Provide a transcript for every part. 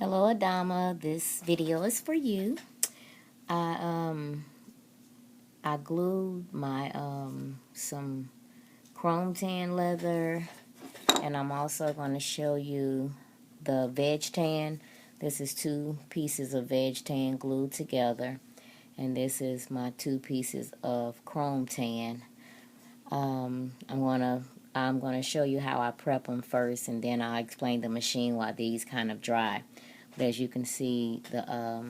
Hello Adama, this video is for you. I I glued my some chrome tan leather, and I'm also going to show you the veg tan. This is two pieces of veg tan glued together, and this is my two pieces of chrome tan. I'm gonna show you how I prep them first, and then I'll explain the machine while these kind of dry. But as you can see, the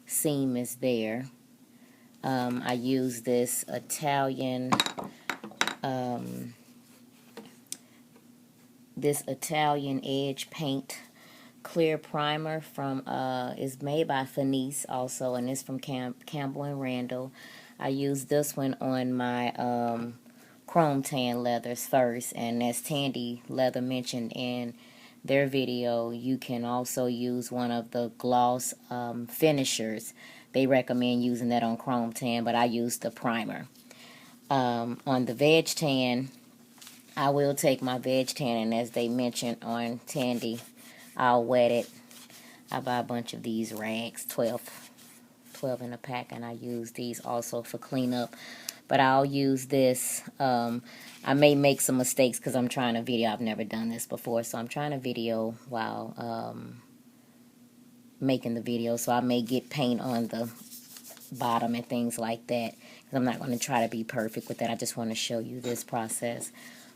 seam is there. I use this Italian edge paint clear primer from is made by Fenice also, and it's from Campbell and Randall. I use this one on my chrome tan leathers first, and as Tandy Leather mentioned in their video, you can also use one of the gloss finishers. They recommend using that on chrome tan, but I use the primer. On the veg tan, I will take my veg tan, and as they mentioned on Tandy, I'll wet it. I buy a bunch of these rags, 12 in a pack, and I use these also for cleanup. But I'll use this. I may make some mistakes because I'm trying to video. I've never done this before, so I'm trying to video while making the video. So I may get paint on the bottom and things like that. I'm not going to try to be perfect with that. I just want to show you this process.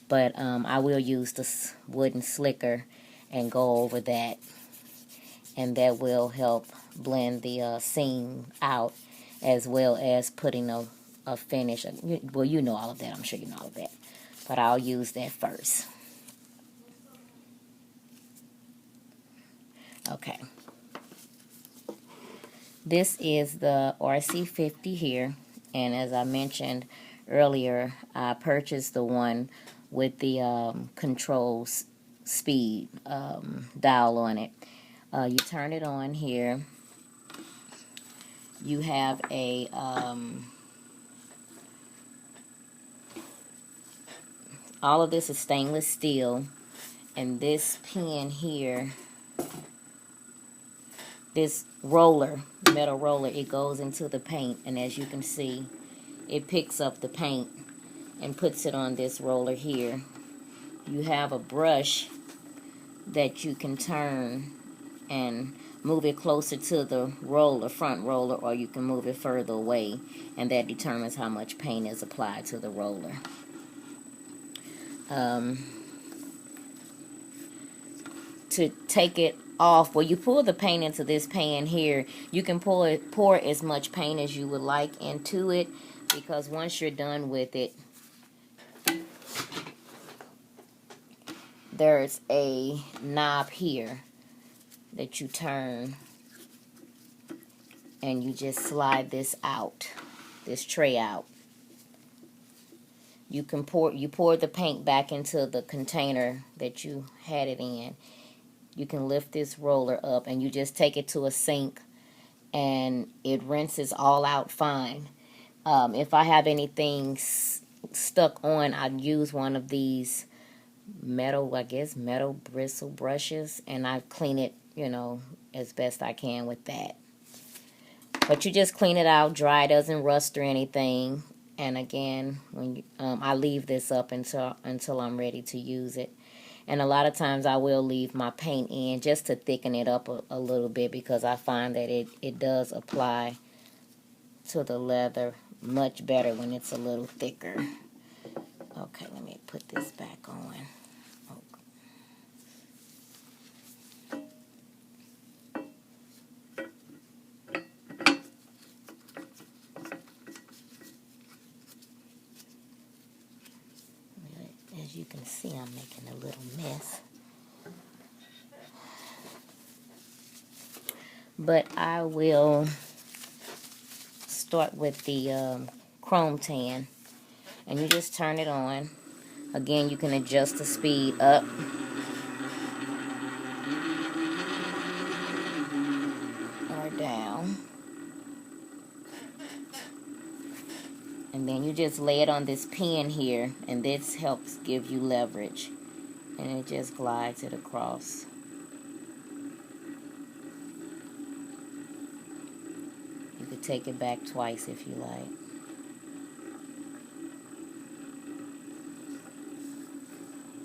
But I will use this wooden slicker and go over that, and that will help blend the seam out, as well as putting a finish. Well, you know all of that. I'm sure you know all of that. But I'll use that first. Okay. This is the RC50 here. And as I mentioned earlier, I purchased the one with the control speed dial on it. You turn it on here. You have a all of this is stainless steel, and this pin here, this roller, metal roller, it goes into the paint, and as you can see, it picks up the paint and puts it on this roller here. You have a brush that you can turn and move it closer to the roller, front roller, or you can move it further away, and that determines how much paint is applied to the roller. To take it off, well, you pour the paint into this pan here. You can pour as much paint as you would like into it, because once you're done with it, there's a knob here that you turn, and you just slide this out, this tray out. You pour the paint back into the container that you had it in. You can lift this roller up, and you just take it to a sink, and it rinses all out fine. If I have anything stuck on, I use one of these metal bristle brushes, and I clean it, as best I can with that. But you just clean it out, dry, it doesn't rust or anything. And again, when I leave this up until I'm ready to use it. And a lot of times I will leave my paint in just to thicken it up a little bit, because I find that it does apply to the leather much better when it's a little thicker. Okay, let me put this back on. As you can see, I'm making a little mess. But I will start with the chrome tan. And you just turn it on. Again, you can adjust the speed up or down. And then you just lay it on this pin here, and this helps give you leverage. And it just glides it across. take it back twice if you like.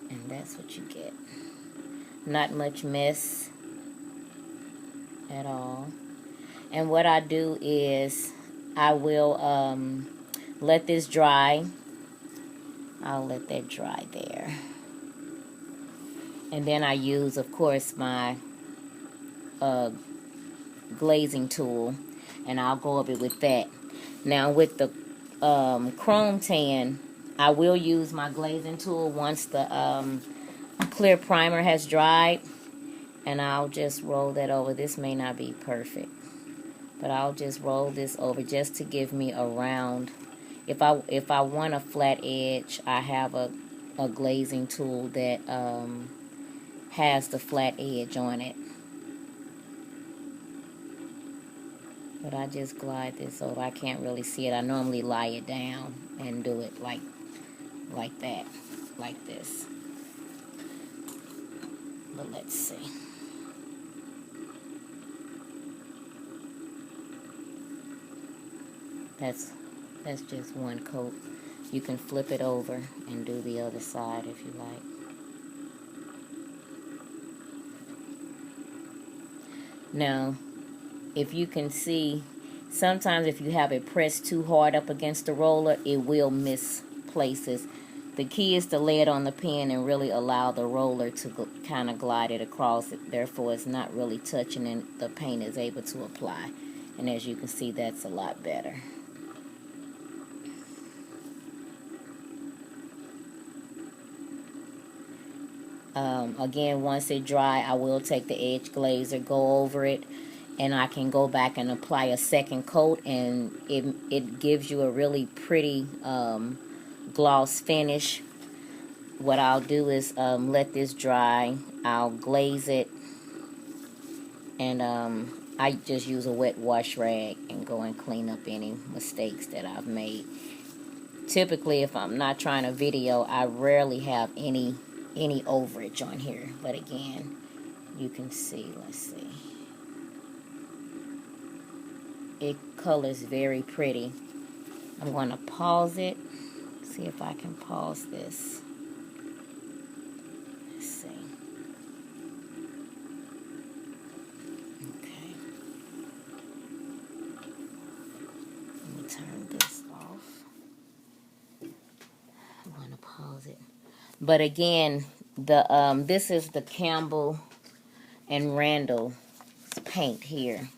And that's what you get. Not much mess at all. And what I do is I will let this dry. I'll let that dry there. And then I use, of course, my glazing tool, and I'll go over it with that. Now with the chrome tan, I will use my glazing tool once the clear primer has dried, and I'll just roll that over. This may not be perfect, but I'll just roll this over just to give me a round. If I want a flat edge, I have a glazing tool that has the flat edge on it. But I just glide this over. I can't really see it. I normally lie it down and do it like that, like this. But let's see. That's just one coat. You can flip it over and do the other side if you like. Now, if you can see, sometimes if you have it pressed too hard up against the roller, it will miss places. The key is to lay it on the pen and really allow the roller to kind of glide it across it. Therefore, it's not really touching and the paint is able to apply. And as you can see, that's a lot better. Again, once it dry, I will take the edge glazer, go over it, and I can go back and apply a second coat, and it gives you a really pretty gloss finish. What I'll do is let this dry. I'll glaze it, and I just use a wet wash rag and go and clean up any mistakes that I've made. Typically, if I'm not trying to video, I rarely have any overage on here. But again, you can see, let's see. It colors very pretty. I'm going to pause it. See if I can pause this. Let's see. Okay. Let me turn this off. I'm going to pause it. But again, the this is the Campbell and Randall paint here.